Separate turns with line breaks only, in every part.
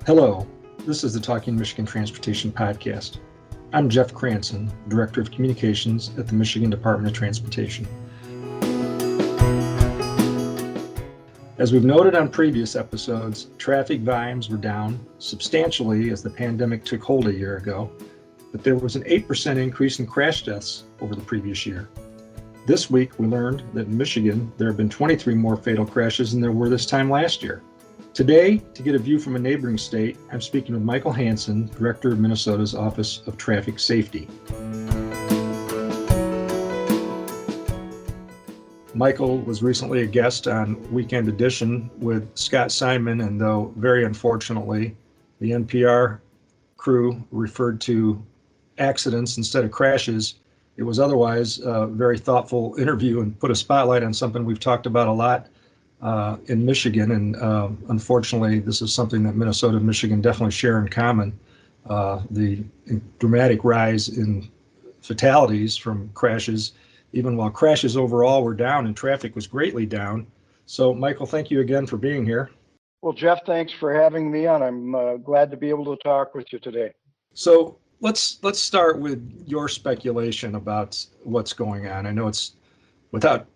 Hello, this is the Talking Michigan Transportation Podcast. I'm Jeff Hanson, Director of Communications at the Michigan Department of Transportation. As we've noted on previous episodes, traffic volumes were down substantially as the pandemic took hold a year ago, but there was an 8% increase in crash deaths over the previous year. This week, we learned that in Michigan, there have been 23 more fatal crashes than there were this time last year. Today, to get a view from a neighboring state, I'm speaking with Michael Hanson, Director of Minnesota's Office of Traffic Safety. Michael was recently a guest on Weekend Edition with Scott Simon, and though very unfortunately, the NPR crew referred to accidents instead of crashes, it was otherwise a very thoughtful interview and put a spotlight on something we've talked about a lot in Michigan, and unfortunately, this is something that Minnesota and Michigan definitely share in common. The dramatic rise in fatalities from crashes, even while crashes overall were down and traffic was greatly down. So, Michael, thank you again for being here.
Well, Jeff, thanks for having me on. I'm glad to be able to talk with you today.
So let's start with your speculation about what's going on. I know it's without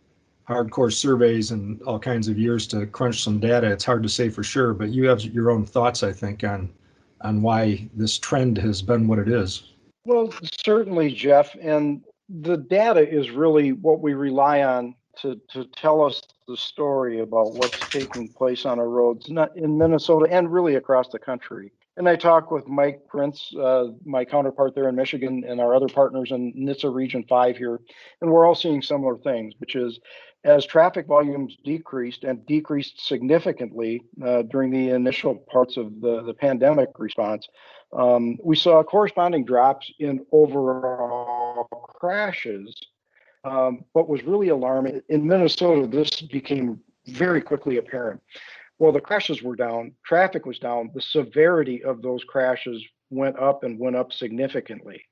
hardcore surveys and all kinds of years to crunch some data, it's hard to say for sure, but you have your own thoughts, I think, on why this trend has been what it is.
Well, certainly, Jeff, and the data is really what we rely on to tell us the story about what's taking place on our roads, not in Minnesota and really across the country. And I talk with Mike Prince, my counterpart there in Michigan, and our other partners in NHTSA Region 5 here, and we're all seeing similar things, which is as traffic volumes decreased and decreased significantly during the initial parts of the pandemic response, we saw corresponding drops in overall crashes. What was really alarming in Minnesota, this became very quickly apparent. While the crashes were down, traffic was down, the severity of those crashes went up and went up significantly.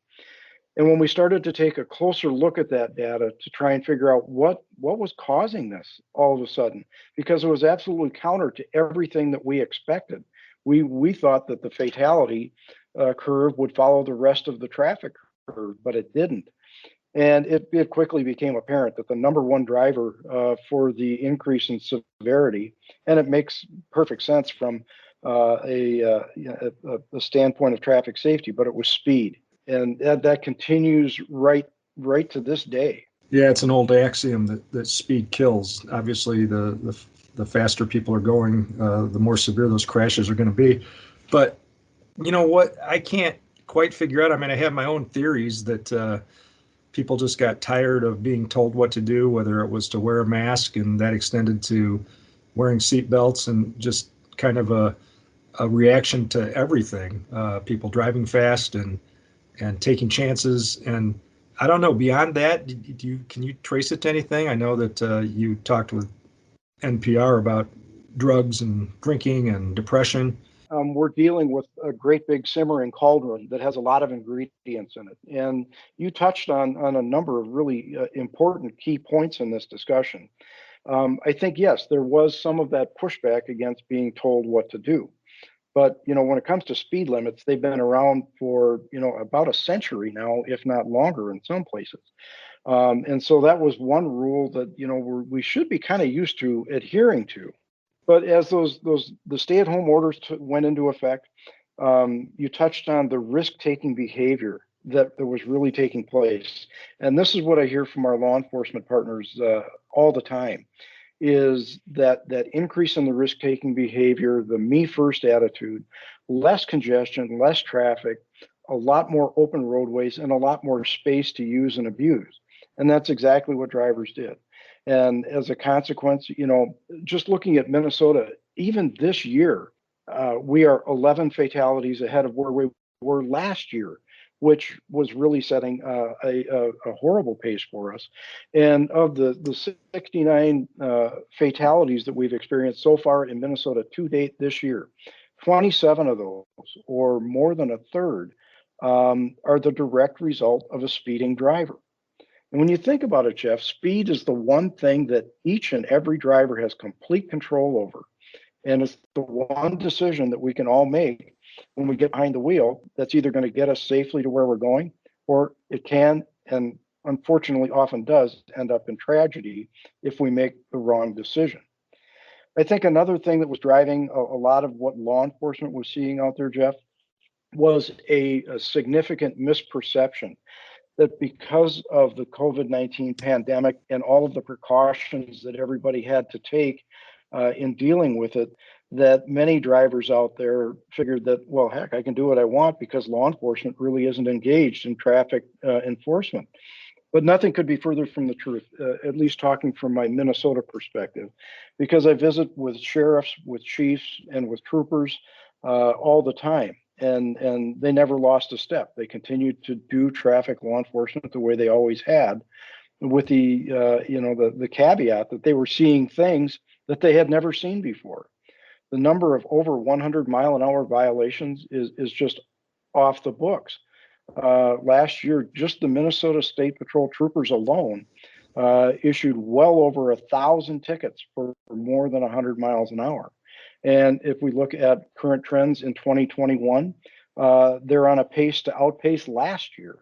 And when we started to take a closer look at that data to try and figure out what was causing this all of a sudden, because it was absolutely counter to everything that we expected. We thought that the fatality curve would follow the rest of the traffic curve, but it didn't. And it quickly became apparent that the number one driver for the increase in severity, and it makes perfect sense from a standpoint of traffic safety, but it was speed. And that continues right to this day.
Yeah, it's an old axiom that speed kills. Obviously, the faster people are going, the more severe those crashes are going to be. But you know what? I can't quite figure out. I mean, I have my own theories that people just got tired of being told what to do, whether it was to wear a mask and that extended to wearing seat belts, and just kind of a reaction to everything. People driving fast and taking chances. And I don't know, beyond that, can you trace it to anything? I know that you talked with NPR about drugs and drinking and depression.
We're dealing with a great big simmering cauldron that has a lot of ingredients in it. And you touched on a number of really important key points in this discussion. I think, yes, there was some of that pushback against being told what to do. But, when it comes to speed limits, they've been around for, about a century now, if not longer in some places. And so that was one rule that, we should be kind of used to adhering to. But as the stay-at-home orders went into effect, you touched on the risk-taking behavior that was really taking place. And this is what I hear from our law enforcement partners all the time, is that increase in the risk-taking behavior, the me first attitude, less congestion, less traffic, a lot more open roadways, and a lot more space to use and abuse. And that's exactly what drivers did. And as a consequence, just looking at Minnesota, even this year, we are 11 fatalities ahead of where we were last year, which was really setting a horrible pace for us. And of the 69 fatalities that we've experienced so far in Minnesota to date this year, 27 of those, or more than a third, are the direct result of a speeding driver. And when you think about it, Jeff, speed is the one thing that each and every driver has complete control over. And it's the one decision that we can all make when we get behind the wheel that's either going to get us safely to where we're going, or it can, and unfortunately often does, end up in tragedy if we make the wrong decision. I think another thing that was driving a lot of what law enforcement was seeing out there, Jeff, was a significant misperception that because of the COVID-19 pandemic and all of the precautions that everybody had to take in dealing with it, that many drivers out there figured that, well, heck, I can do what I want because law enforcement really isn't engaged in traffic enforcement. But nothing could be further from the truth, at least talking from my Minnesota perspective, because I visit with sheriffs, with chiefs, and with troopers all the time. And they never lost a step. They continued to do traffic law enforcement the way they always had, with the caveat that they were seeing things that they had never seen before. The number of over 100-mile-an-hour violations is just off the books. Last year, just the Minnesota State Patrol troopers alone issued well over 1,000 tickets for more than 100 miles an hour. And if we look at current trends in 2021, they're on a pace to outpace last year.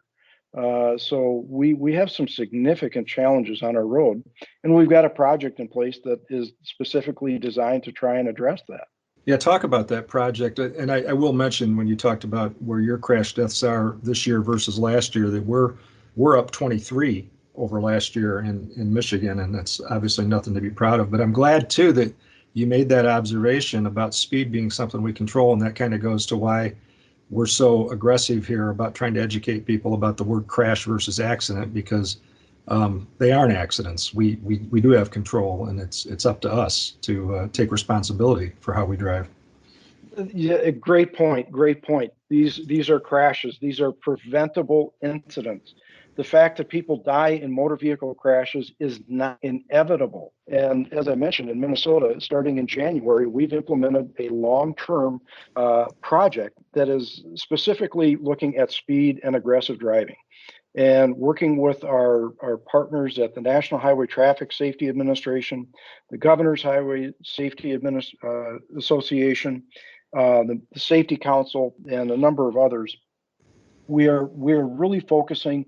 So we have some significant challenges on our road, and we've got a project in place that is specifically designed to try and address that.
Yeah, talk about that project. And I will mention, when you talked about where your crash deaths are this year versus last year, that we're up 23 over last year in Michigan, and that's obviously nothing to be proud of. But I'm glad too that you made that observation about speed being something we control, and that kind of goes to why we're so aggressive here about trying to educate people about the word crash versus accident, because they aren't accidents. We do have control, and it's up to us to take responsibility for how we drive.
Yeah, great point. Great point. These are crashes. These are preventable incidents. The fact that people die in motor vehicle crashes is not inevitable. And as I mentioned, in Minnesota, starting in January, we've implemented a long-term project that is specifically looking at speed and aggressive driving. And working with our partners at the National Highway Traffic Safety Administration, the Governor's Highway Safety Association, the Safety Council, and a number of others, we're really focusing.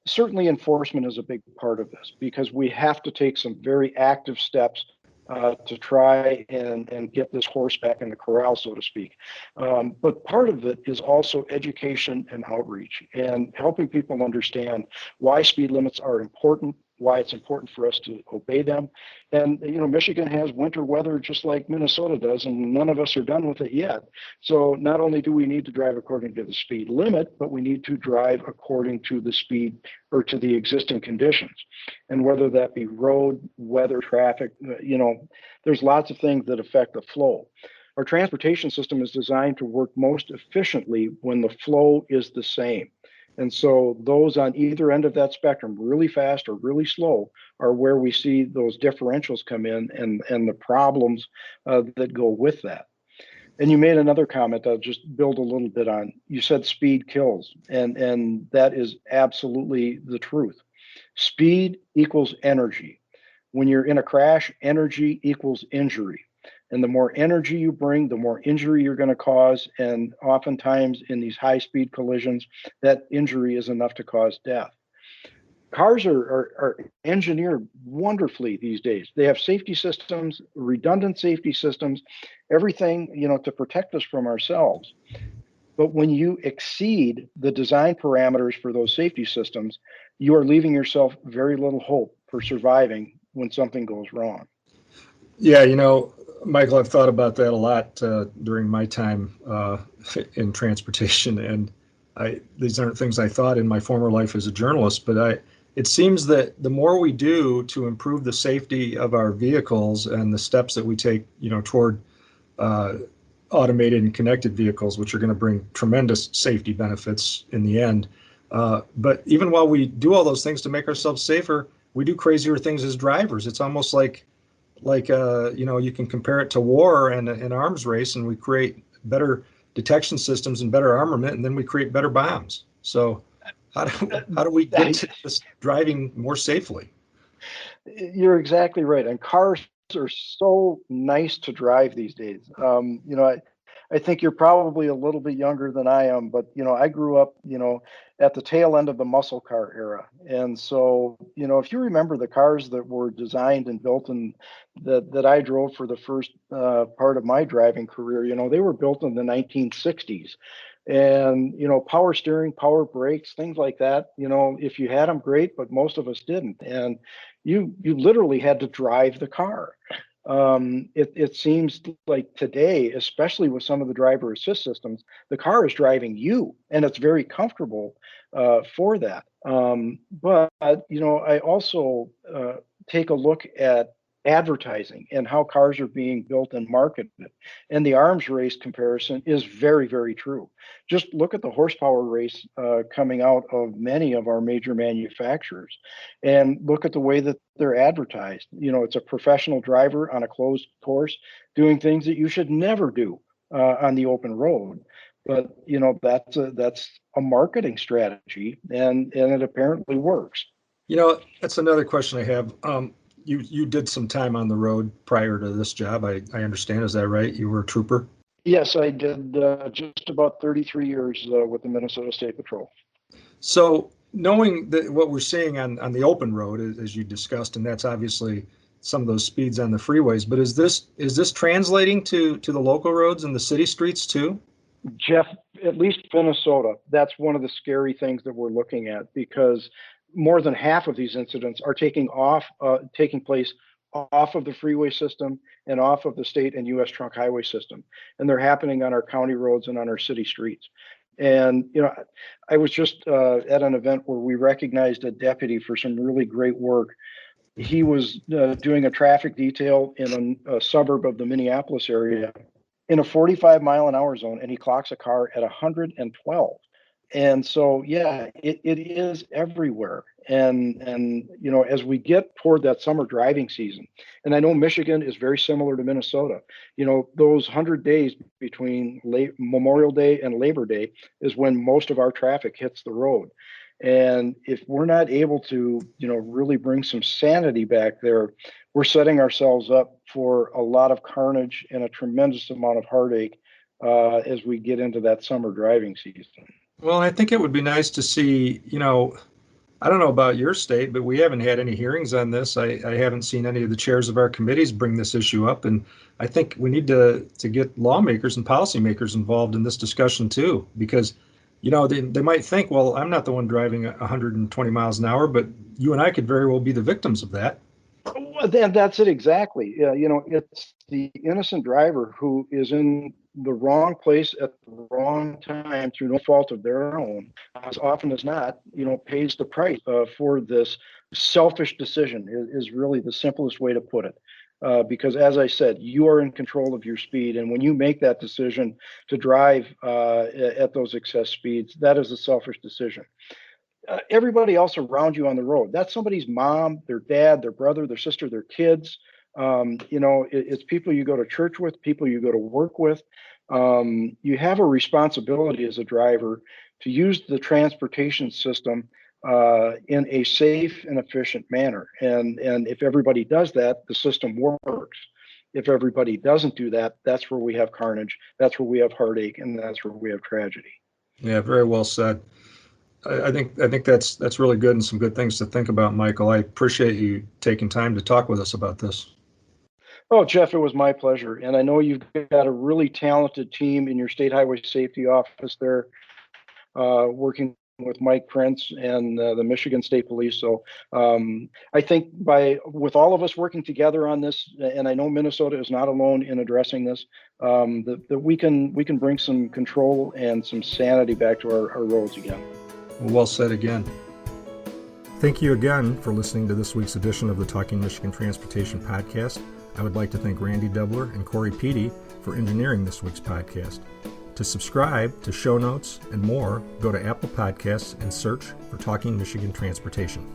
Certainly, enforcement is a big part of this, because we have to take some very active steps to try and get this horse back in the corral, so to speak. But part of it is also education and outreach, and helping people understand why speed limits are important, why it's important for us to obey them. And, Michigan has winter weather just like Minnesota does, and none of us are done with it yet. So not only do we need to drive according to the speed limit, but we need to drive according to the speed or to the existing conditions. And whether that be road, weather, traffic, there's lots of things that affect the flow. Our transportation system is designed to work most efficiently when the flow is the same. And so those on either end of that spectrum, really fast or really slow, are where we see those differentials come in, and the problems that go with that. And you made another comment I'll just build a little bit on. You said speed kills, and that is absolutely the truth. Speed equals energy. When you're in a crash, energy equals injury. And the more energy you bring, the more injury you're going to cause. And oftentimes in these high-speed collisions, that injury is enough to cause death. Cars are engineered wonderfully these days. They have safety systems, redundant safety systems, everything, to protect us from ourselves. But when you exceed the design parameters for those safety systems, you are leaving yourself very little hope for surviving when something goes wrong.
Yeah, Michael, I've thought about that a lot during my time in transportation, and these aren't things I thought in my former life as a journalist, but it seems that the more we do to improve the safety of our vehicles and the steps that we take, toward automated and connected vehicles, which are going to bring tremendous safety benefits in the end. But even while we do all those things to make ourselves safer, we do crazier things as drivers. It's almost like you can compare it to war and an arms race, and we create better detection systems and better armament, and then we create better bombs. So how do we get to this driving more safely?
You're exactly right. And cars are so nice to drive these days. I think you're probably a little bit younger than I am, but I grew up, at the tail end of the muscle car era. And so, if you remember the cars that were designed and built and that I drove for the first part of my driving career, they were built in the 1960s. And, power steering, power brakes, things like that, if you had them, great, but most of us didn't. And you literally had to drive the car. It seems like today, especially with some of the driver assist systems, the car is driving you, and it's very comfortable for that. But I also take a look at advertising and how cars are being built and marketed, and the arms race comparison is very, very true. Just look at the horsepower race coming out of many of our major manufacturers, and look at the way that they're advertised. It's a professional driver on a closed course doing things that you should never do on the open road. But that's a marketing strategy, and it apparently works.
That's another question I have. You did some time on the road prior to this job. I understand. Is that right? You were a trooper?
Yes, I did just about 33 years with the Minnesota State Patrol.
So knowing that what we're seeing on the open road, as you discussed, and that's obviously some of those speeds on the freeways, but is this translating to the local roads and the city streets too?
Jeff, at least Minnesota, that's one of the scary things that we're looking at, because more than half of these incidents are taking place off of the freeway system and off of the state and U.S. trunk highway system. And they're happening on our county roads and on our city streets. And, I was just at an event where we recognized a deputy for some really great work. He was doing a traffic detail in a suburb of the Minneapolis area in a 45-mile-an-hour zone, and he clocks a car at 112. And so, yeah, it is everywhere. And as we get toward that summer driving season, and I know Michigan is very similar to Minnesota, those 100 days between Memorial Day and Labor Day is when most of our traffic hits the road. And if we're not able to, really bring some sanity back there, we're setting ourselves up for a lot of carnage and a tremendous amount of heartache as we get into that summer driving season.
Well, I think it would be nice to see, I don't know about your state, but we haven't had any hearings on this. I haven't seen any of the chairs of our committees bring this issue up. And I think we need to get lawmakers and policymakers involved in this discussion too, because, they might think, well, I'm not the one driving 120 miles an hour, but you and I could very well be the victims of that.
Well, that's it exactly. It's the innocent driver who is in the wrong place at the wrong time through no fault of their own. As often as not, pays the price for this selfish decision is really the simplest way to put it. Because as I said, you are in control of your speed. And when you make that decision to drive at those excess speeds, that is a selfish decision. Everybody else around you on the road, that's somebody's mom, their dad, their brother, their sister, their kids. It's people you go to church with, people you go to work with. You have a responsibility as a driver to use the transportation system in a safe and efficient manner. And if everybody does that, the system works. If everybody doesn't do that, that's where we have carnage, that's where we have heartache, and that's where we have tragedy.
Yeah, very well said. I think that's really good and some good things to think about, Michael. I appreciate you taking time to talk with us about this.
Oh, Jeff, it was my pleasure. And I know you've got a really talented team in your state highway safety office there, working with Mike Prince and the Michigan State Police. So I think with all of us working together on this, and I know Minnesota is not alone in addressing this, that we can bring some control and some sanity back to our roads again.
Well said again.
Thank you again for listening to this week's edition of the Talking Michigan Transportation Podcast. I would like to thank Randy Dubler and Corey Peaty for engineering this week's podcast. To subscribe to show notes and more, go to Apple Podcasts and search for Talking Michigan Transportation.